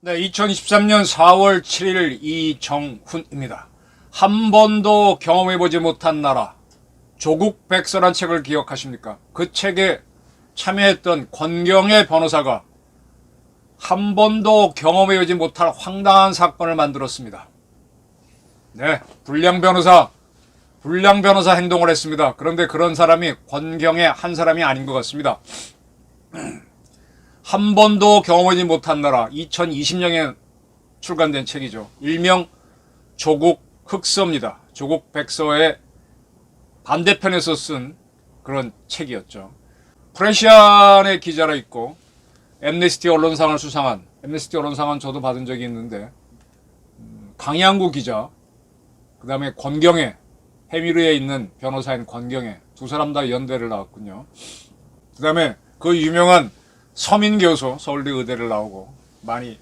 네, 2023년 4월 7일 이정훈입니다. 한 번도 경험해보지 못한 나라, 조국 백서란 책을 기억하십니까? 그 책에 참여했던 권경의 변호사가 한 번도 경험해보지 못할 황당한 사건을 만들었습니다. 네, 불량 변호사 행동을 했습니다. 그런데 그런 사람이 권경의 한 사람이 아닌 것 같습니다. 한 번도 경험하지 못한 나라, 2020년에 출간된 책이죠. 일명 조국 흑서입니다. 조국 백서의 반대편에서 쓴 그런 책이었죠. 프레시안의 기자라 있고 엠네스티 언론상을 수상한, 엠네스티 언론상은 저도 받은 적이 있는데, 강양구 기자, 그 다음에 권경의, 해미르에 있는 변호사인 권경의 두 사람 다 연대를 나왔군요. 그 다음에 그 유명한 서민 교수, 서울대 의대를 나오고 많이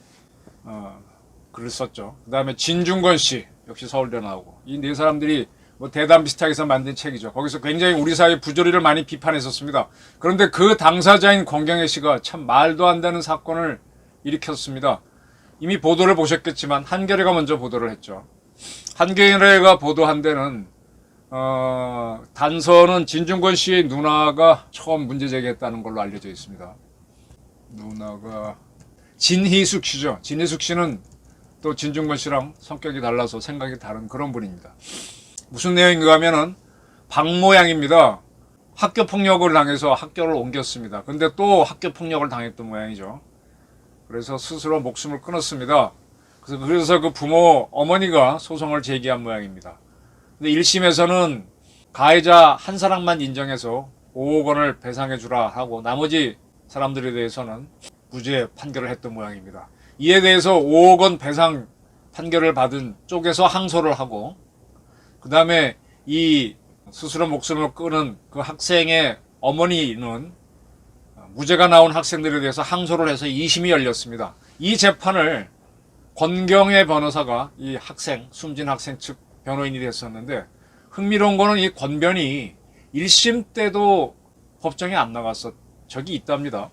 글을 썼죠. 그 다음에 진중권 씨, 역시 서울대 나오고, 이 네 사람들이 뭐 대담 비슷하게 해서 만든 책이죠. 거기서 굉장히 우리 사회 부조리를 많이 비판했었습니다. 그런데 그 당사자인 권경혜 씨가 참 말도 안 되는 사건을 일으켰습니다. 이미 보도를 보셨겠지만 한겨레가 먼저 보도를 했죠. 한겨레가 보도한 데는 단서는 진중권 씨의 누나가 처음 문제 제기했다는 걸로 알려져 있습니다. 누나가 진희숙 씨죠. 진희숙 씨는 또 진중권 씨랑 성격이 달라서 생각이 다른 그런 분입니다. 무슨 내용인가 하면은 박모양입니다. 학교 폭력을 당해서 학교를 옮겼습니다. 근데 또 학교 폭력을 당했던 모양이죠. 그래서 스스로 목숨을 끊었습니다. 그래서 그 부모 어머니가 소송을 제기한 모양입니다. 근데 1심에서는 가해자 한 사람만 인정해서 5억 원을 배상해 주라 하고 나머지 사람들에 대해서는 무죄 판결을 했던 모양입니다. 이에 대해서 5억 원 배상 판결을 받은 쪽에서 항소를 하고, 그 다음에 이 스스로 목숨을 끊은 그 학생의 어머니는 무죄가 나온 학생들에 대해서 항소를 해서 2심이 열렸습니다. 이 재판을 권경의 변호사가 이 학생, 숨진 학생 측 변호인이 됐었는데, 흥미로운 거는 이 권변이 1심 때도 법정에 안 나갔어. 적이 있답니다.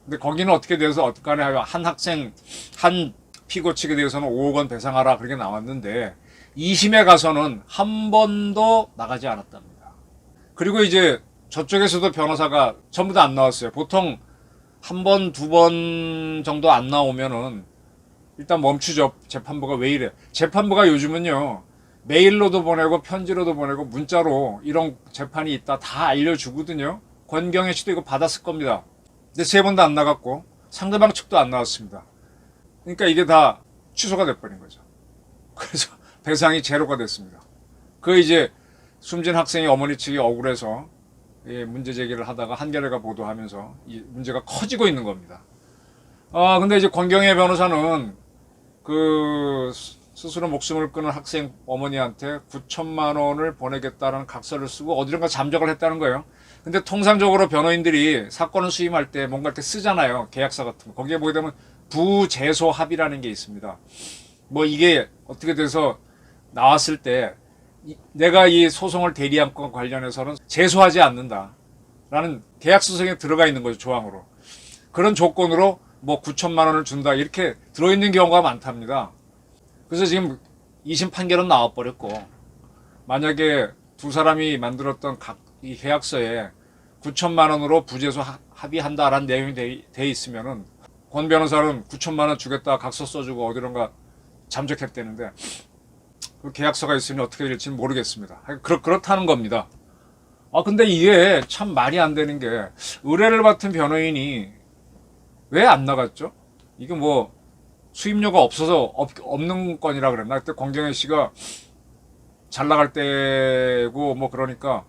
근데 거기는 어떻게 돼서 어떡하냐 하면 한 학생, 한 피고 측에 대해서는 5억 원 배상하라 그렇게 나왔는데 2심에 가서는 한 번도 나가지 않았답니다. 그리고 이제 저쪽에서도 변호사가 전부 다 안 나왔어요. 보통 한 번, 두 번 정도 안 나오면은 일단 멈추죠. 재판부가 왜 이래. 재판부가 요즘은요, 메일로도 보내고 편지로도 보내고 문자로 이런 재판이 있다 다 알려주거든요. 권경혜 씨도 이거 받았을 겁니다. 근데 3번도 안 나갔고 상대방 측도 안 나왔습니다. 그러니까 이게 다 취소가 돼버린 거죠. 그래서 배상이 제로가 됐습니다. 그 이제 숨진 학생의 어머니 측이 억울해서 문제 제기를 하다가 한겨레가 보도하면서 이 문제가 커지고 있는 겁니다. 근데 이제 권경혜 변호사는 그 스스로 목숨을 끊은 학생 어머니한테 9천만 원을 보내겠다는 각서를 쓰고 어디론가 잠적을 했다는 거예요. 근데 통상적으로 변호인들이 사건을 수임할 때 뭔가 이렇게 쓰잖아요. 계약서 같은 거. 거기에 보게 되면 부재소 합의라는 게 있습니다. 뭐 이게 어떻게 돼서 나왔을 때 내가 이 소송을 대리한 것과 관련해서는 제소하지 않는다 라는 계약서에 들어가 있는 거죠. 조항으로. 그런 조건으로 뭐 9천만 원을 준다 이렇게 들어있는 경우가 많답니다. 그래서 지금 2심 판결은 나와버렸고, 만약에 두 사람이 만들었던 각 이 계약서에 9천만 원으로 부재소 합의한다라는 내용이 돼 있으면은 권 변호사는 9천만 원 주겠다 각서 써주고 어디론가 잠적했다는데 그 계약서가 있으니 어떻게 될지는 모르겠습니다. 그렇다는 겁니다. 근데 이게 참 말이 안 되는 게 의뢰를 맡은 변호인이 왜 안 나갔죠? 이게 뭐 수임료가 없어서 없는 건이라 그랬나? 그때 권경혜 씨가 잘 나갈 때고 뭐 그러니까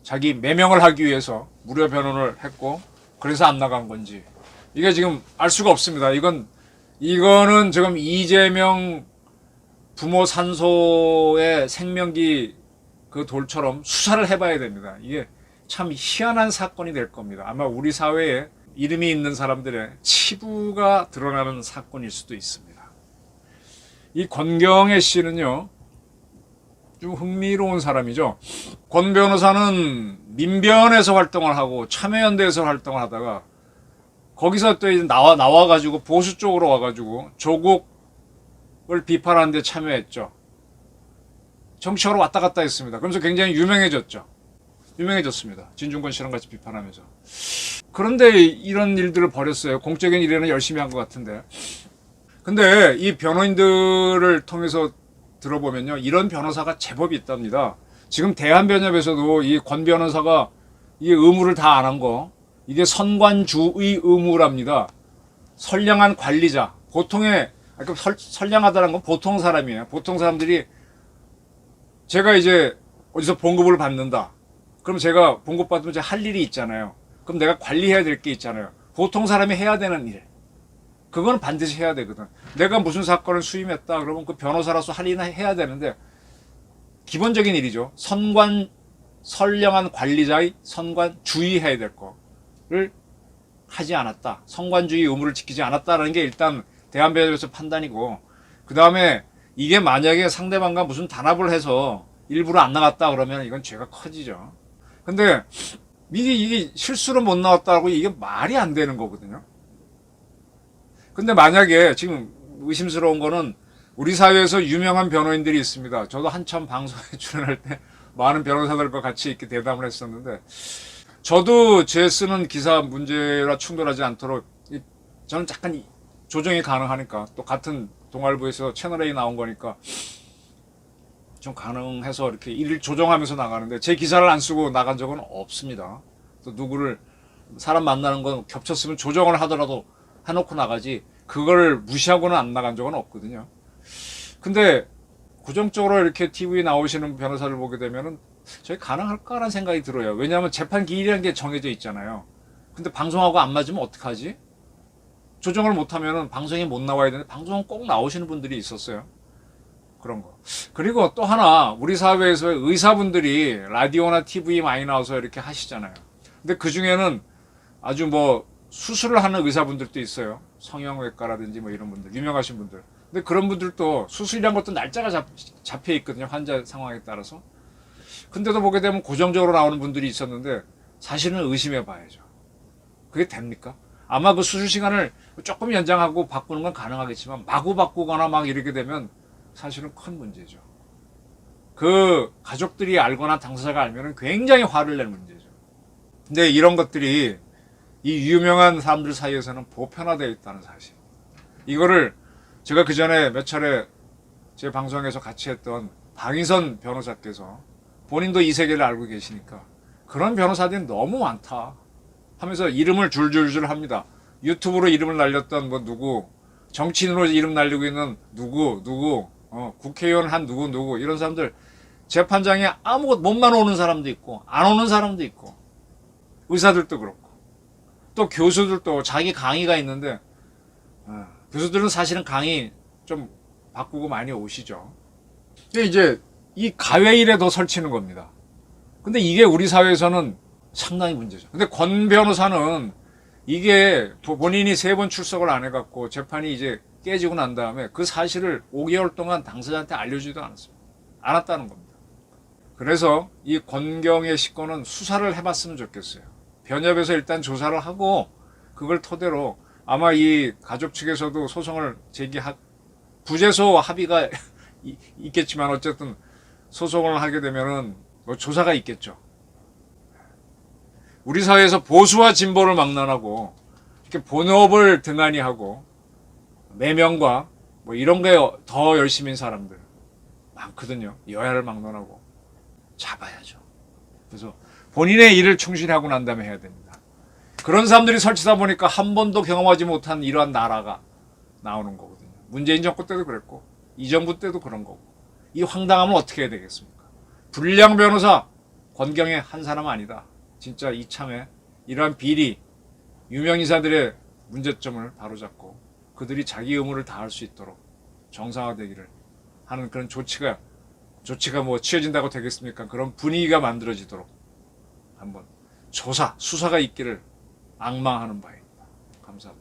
자기 매명을 하기 위해서 무료 변호를 했고 그래서 안 나간 건지 이게 지금 알 수가 없습니다. 이거는 지금 이재명 부모 산소의 생명기 그 돌처럼 수사를 해봐야 됩니다. 이게 참 희한한 사건이 될 겁니다. 아마 우리 사회에 이름이 있는 사람들의 치부가 드러나는 사건일 수도 있습니다. 이 권경혜 씨는요, 좀 흥미로운 사람이죠. 권 변호사는 민변에서 활동을 하고 참여연대에서 활동을 하다가 거기서 또 이제 나와가지고 보수 쪽으로 와가지고 조국을 비판하는 데 참여했죠. 정치하러 왔다 갔다 했습니다. 그러면서 굉장히 유명해졌습니다. 진중권 씨랑 같이 비판하면서. 그런데 이런 일들을 벌였어요. 공적인 일에는 열심히 한 것 같은데. 근데 이 변호인들을 통해서 들어보면요, 이런 변호사가 제법 있답니다. 지금 대한변협에서도 이 권 변호사가 이 의무를 다 안 한 거, 이게 선관주의 의무랍니다. 선량한 관리자, 보통의, 선량하다는 건 보통 사람이에요. 보통 사람들이 제가 이제 어디서 봉급을 받는다. 그럼 제가 봉급 받으면 제가 할 일이 있잖아요. 그럼 내가 관리해야 될 게 있잖아요. 보통 사람이 해야 되는 일. 그거는 반드시 해야 되거든. 내가 무슨 사건을 수임했다 그러면 그 변호사로서 할 일은 해야 되는데 기본적인 일이죠. 선량한 관리자의 선관주의해야 될 거를 하지 않았다. 선관주의 의무를 지키지 않았다라는 게 일단 대한변협에서 판단이고, 그 다음에 이게 만약에 상대방과 무슨 단합을 해서 일부러 안 나갔다 그러면 이건 죄가 커지죠. 근데 이게 실수로 못 나왔다고 이게 말이 안 되는 거거든요. 근데 만약에 지금 의심스러운 거는 우리 사회에서 유명한 변호인들이 있습니다. 저도 한참 방송에 출연할 때 많은 변호사들과 같이 이렇게 대담을 했었는데, 저도 제 쓰는 기사 문제라 충돌하지 않도록 저는 약간 조정이 가능하니까, 또 같은 동아일보에서 채널A 나온 거니까 좀 가능해서 이렇게 일을 조정하면서 나가는데, 제 기사를 안 쓰고 나간 적은 없습니다. 또 누구를 사람 만나는 건 겹쳤으면 조정을 하더라도 해놓고 나가지, 그걸 무시하고는 안 나간 적은 없거든요. 근데 고정적으로 이렇게 TV에 나오시는 변호사를 보게 되면은 저희 가능할까라는 생각이 들어요. 왜냐하면 재판 기일이라는 게 정해져 있잖아요. 근데 방송하고 안 맞으면 어떡하지? 조정을 못하면은 방송에 못 나와야 되는데 방송은 꼭 나오시는 분들이 있었어요. 그런 거. 그리고 또 하나, 우리 사회에서 의사분들이 라디오나 TV 많이 나와서 이렇게 하시잖아요. 근데 그 중에는 아주 뭐 수술을 하는 의사분들도 있어요. 성형외과라든지 뭐 이런 분들, 유명하신 분들. 근데 그런 분들도 수술이란 것도 날짜가 잡혀 있거든요. 환자 상황에 따라서. 근데도 보게 되면 고정적으로 나오는 분들이 있었는데 사실은 의심해 봐야죠. 그게 됩니까? 아마 그 수술 시간을 조금 연장하고 바꾸는 건 가능하겠지만 마구 바꾸거나 막 이렇게 되면 사실은 큰 문제죠. 그 가족들이 알거나 당사자가 알면 굉장히 화를 낼 문제죠. 근데 이런 것들이 이 유명한 사람들 사이에서는 보편화되어 있다는 사실. 이거를 제가 그 전에 몇 차례 제 방송에서 같이 했던 방희선 변호사께서 본인도 이 세계를 알고 계시니까 그런 변호사들이 너무 많다 하면서 이름을 줄줄줄 합니다. 유튜브로 이름을 날렸던 뭐 누구, 정치인으로 이름 날리고 있는 누구, 국회의원 한 누구 이런 사람들 재판장에 아무것도 몸만 오는 사람도 있고 안 오는 사람도 있고, 의사들도 그렇고 또 교수들도 자기 강의가 있는데 교수들은 사실은 강의 좀 바꾸고 많이 오시죠. 근데 이제 이 가외일에 더 설치는 겁니다. 근데 이게 우리 사회에서는 상당히 문제죠. 근데 권 변호사는 이게 본인이 3번 출석을 안 해갖고 재판이 이제 깨지고 난 다음에 그 사실을 5개월 동안 당사자한테 알려주지도 않았다는 겁니다. 그래서 이 권경의 식권은 수사를 해봤으면 좋겠어요. 변협에서 일단 조사를 하고 그걸 토대로 아마 이 가족 측에서도 소송을 부재소 합의가 있겠지만 어쨌든 소송을 하게 되면은 뭐 조사가 있겠죠. 우리 사회에서 보수와 진보를 막론하고 이렇게 본업을 등한히 하고 매명과 뭐 이런 게 더 열심인 사람들 많거든요. 여야를 막론하고 잡아야죠. 그래서 본인의 일을 충실히 하고 난 다음에 해야 됩니다. 그런 사람들이 설치다 보니까 한 번도 경험하지 못한 이러한 나라가 나오는 거거든요. 문재인 정권 때도 그랬고 이 정부 때도 그런 거고, 이 황당함을 어떻게 해야 되겠습니까? 불량 변호사 권경의 한 사람 아니다. 진짜 이참에 이러한 비리, 유명인사들의 문제점을 바로잡고 그들이 자기 의무를 다할 수 있도록 정상화되기를 하는 그런 조치가 뭐 취해진다고 되겠습니까? 그런 분위기가 만들어지도록 한번 수사가 있기를 악망하는 바입니다. 감사합니다.